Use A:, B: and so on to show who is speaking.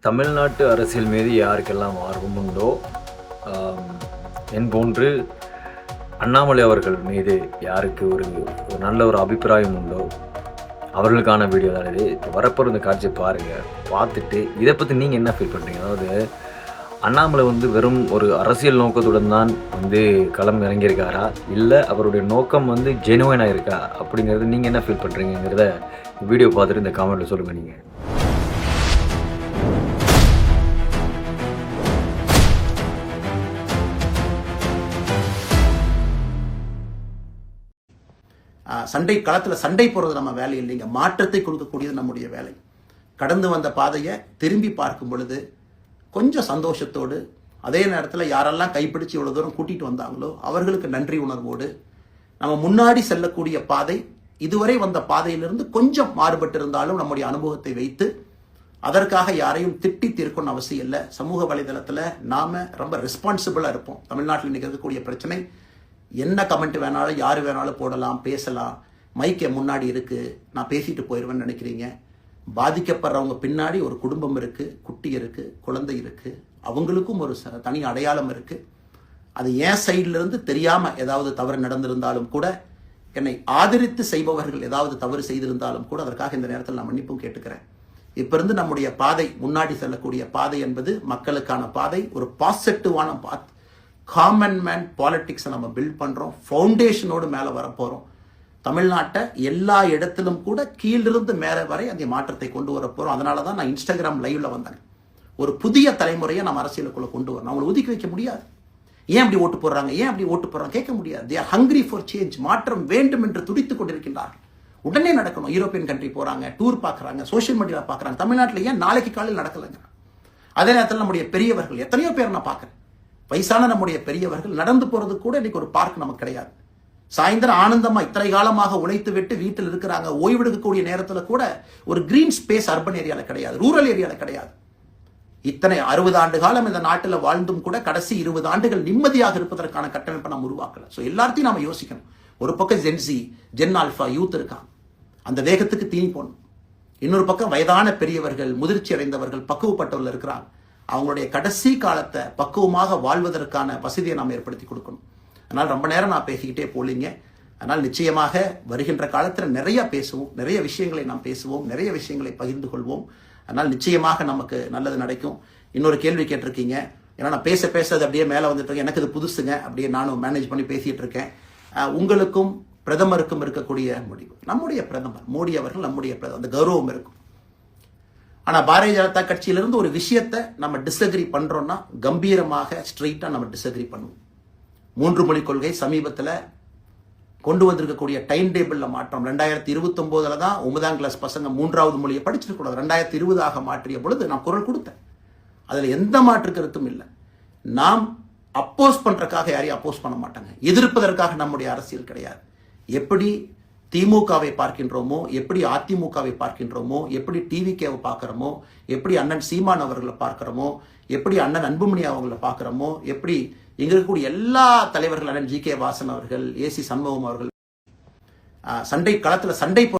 A: தமிழ்நாட்டு அரசியல் மீது யாருக்கெல்லாம் ஆர்வம் உண்டோ, என் போன்று அண்ணாமலை அவர்கள் மீது யாருக்கு ஒரு நல்ல ஒரு அபிப்பிராயம் உண்டோ அவர்களுக்கான வீடியோ தான் இது. இப்போ வரப்போகிற இந்த காட்சியை பாருங்கள். பார்த்துட்டு இதை பற்றி நீங்கள் என்ன ஃபீல் பண்ணுறீங்க? அதாவது அண்ணாமலை வெறும் ஒரு அரசியல் நோக்கத்துடன் தான் களம் இறங்கியிருக்காரா, இல்லை அவருடைய நோக்கம் ஜெனுவனாக இருக்கா அப்படிங்கிறது நீங்கள் என்ன ஃபீல் பண்ணுறீங்கிறத வீடியோ பார்த்துட்டு இந்த காமெண்ட்டில் சொல்லுங்கள். நீங்கள்
B: சண்டை களத்தில் சண்டை போடுறது நம்ம வேலை இல்லைங்க, மாற்றத்தை கொடுக்கக்கூடியது நம்முடைய வேலை. கடந்து வந்த பாதையை திரும்பி பார்க்கும் பொழுது கொஞ்சம் சந்தோஷத்தோடு, அதே நேரத்தில் யாரெல்லாம் கைப்பிடிச்சு இவ்வளோ தூரம் கூட்டிகிட்டு வந்தாங்களோ அவர்களுக்கு நன்றி உணர்வோடு, நம்ம முன்னாடி செல்லக்கூடிய பாதை இதுவரை வந்த பாதையிலிருந்து கொஞ்சம் மாறுபட்டு இருந்தாலும் நம்முடைய அனுபவத்தை வைத்து அதற்காக யாரையும் திட்டி தீர்க்கணும்னு அவசியம் இல்லை. சமூக வலைதளத்தில் நாம் ரொம்ப ரெஸ்பான்சிபிளாக இருப்போம். தமிழ்நாட்டில் இன்றைக்கி இருக்கக்கூடிய பிரச்சனை, என்ன கமெண்ட் வேணாலும் யார் வேணாலும் போடலாம், பேசலாம், மைக்கை முன்னாடி இருக்குது, நான் பேசிட்டு போயிடுவேன்னு நினைக்கிறீங்க. பாதிக்கப்படுறவங்க பின்னாடி ஒரு குடும்பம் இருக்குது, குட்டி இருக்குது, குழந்தை இருக்குது, அவங்களுக்கும் ஒரு தனி அடையாளம் இருக்குது. அது என் சைட்லேருந்து தெரியாமல் ஏதாவது தவறு நடந்திருந்தாலும் கூட, என்னை ஆதரித்து செய்பவர்கள் ஏதாவது தவறு செய்திருந்தாலும் கூட அதற்காக இந்த நேரத்தில் நான் மன்னிப்பும் கேட்டுக்கிறேன். இப்போ இருந்து நம்முடைய பாதை, முன்னாடி செல்லக்கூடிய பாதை என்பது மக்களுக்கான பாதை, ஒரு பாசிட்டிவான பாத். காமன் மேன் பாலிட்டிக்ஸை நம்ம பில்ட் பண்ணுறோம், ஃபவுண்டேஷனோடு மேலே வரப்போகிறோம். தமிழ்நாட்டை எல்லா இடத்திலும் கூட கீழிருந்து மேலே வரை அந்த மாற்றத்தை கொண்டு வர போகிறோம். அதனால தான் நான் இன்ஸ்டாகிராம் லைவ்ல வந்தேன். ஒரு புதிய தலைமுறையை நம்ம அரசியலுக்குள்ளே கொண்டு வரணும். அவங்களை ஒதுக்கி வைக்க முடியாது. ஏன் அப்படி ஓட்டு போடுறாங்க, ஏன் அப்படி ஓட்டு போடுறாங்க கேட்க முடியாது. They are hungry for change. மாற்றம் வேண்டும் என்று துடித்துக் கொண்டிருக்கின்றார்கள். உடனே நடக்கணும். யூரோப்பியன் கண்ட்ரி போகிறாங்க, டூர் பார்க்குறாங்க, சோஷியல் மீடியாவில் பார்க்குறாங்க. தமிழ்நாட்டில் ஏன் நாளைக்கு காலையில் நடக்கலைங்க? அதே நேரத்தில் நம்முடைய பெரியவர்கள் எத்தனையோ பேர் நான் பார்க்குறேன். வயசான நம்முடைய பெரியவர்கள் நடந்து போறது கூட இன்னைக்கு ஒரு பார்க் நமக்கு கிடையாது. சாயந்தரம் ஆனந்தமா இத்தனை காலமாக உழைத்து விட்டு வீட்டில் இருக்கிறாங்க. ஓய்வெடுக்கக்கூடிய நேரத்தில் கூட ஒரு கிரீன் ஸ்பேஸ் அர்பன் ஏரியாவில் கிடையாது, ரூரல் ஏரியாவில் கிடையாது. இத்தனை 60 ஆண்டு காலம் இந்த நாட்டில் வாழ்ந்தும் கூட கடைசி 20 ஆண்டுகள் நிம்மதியாக இருப்பதற்கான கட்டமைப்பை நம்ம உருவாக்கல. ஸோ எல்லாத்தையும் நாம யோசிக்கணும். ஒரு பக்கம் ஜென்சி, ஜென் ஆல்ஃபா யூத் இருக்காங்க, அந்த வேகத்துக்கு தீனி போடணும். இன்னொரு பக்கம் வயதான பெரியவர்கள், முதிர்ச்சி அடைந்தவர்கள், பக்குவப்பட்டவர்கள் இருக்கிறாங்க. அவங்களுடைய கடைசி காலத்தை பக்குவமாக வாழ்வதற்கான வசதியை நாம் ஏற்படுத்தி கொடுக்கணும். அதனால் ரொம்ப நேரம் நான் பேசிக்கிட்டே போலிங்க. அதனால் நிச்சயமாக வருகின்ற காலத்தில் நிறைய பேசுவோம், நிறைய விஷயங்களை நாம் பேசுவோம், நிறைய விஷயங்களை பகிர்ந்து கொள்வோம். அதனால் நிச்சயமாக நமக்கு நல்லது நடக்கும். இன்னொரு கேள்வி கேட்டிருக்கீங்க, ஏன்னா நான் பேச அது அப்படியே மேலே வந்துட்டு இருக்கேன், எனக்கு இது புதுசுங்க, அப்படியே நானும் மேனேஜ் பண்ணி பேசிட்டு இருக்கேன். உங்களுக்கும் பிரதமருக்கும் இருக்கக்கூடிய முடிவு, நம்முடைய பிரதமர் மோடி அவர்கள் நம்முடைய பிரதமர், அந்த கௌரவம் இருக்கும். ஆனால் பாரதிய ஜனதா கட்சியிலிருந்து ஒரு விஷயத்தை நம்ம டிஸ்அக்ரி பண்ணுறோம்னா கம்பீரமாக ஸ்ட்ரெயிட்டாக நம்ம டிஸ்அக்ரி பண்ணுவோம். 3 மொழி கொள்கை சமீபத்தில் கொண்டு வந்திருக்கக்கூடிய டைம் டேபிளில் மாற்றம். 2029 தான் 9ஆம் கிளாஸ் பசங்க 3வது மொழியை படிச்சிருக்கூடாது, 2020 மாற்றிய பொழுது நான் குரல் கொடுத்தேன். அதில் எந்த மாற்று கருத்தும் இல்லை. நாம் அப்போஸ் பண்ணுறதுக்காக யாரையும் அப்போஸ் பண்ண மாட்டாங்க, எதிர்ப்பதற்காக நம்முடைய அரசியல் கிடையாது. எப்படி திமுகவை பார்க்கின்றோமோ, எப்படி அதிமுகவை பார்க்கின்றோமோ, எப்படி டிவிகேவை பார்க்கிறோமோ, எப்படி அண்ணன் சீமான் அவர்களை பார்க்கிறோமோ, எப்படி அண்ணன் அன்புமணி அவர்களை பார்க்கிறோமோ, எப்படி இங்க இருக்கக்கூடிய எல்லா தலைவர்கள், அண்ணன் ஜி கே வாசன் அவர்கள், ஏசி சண்முகம் அவர்கள், சண்டை களத்தில் சண்டை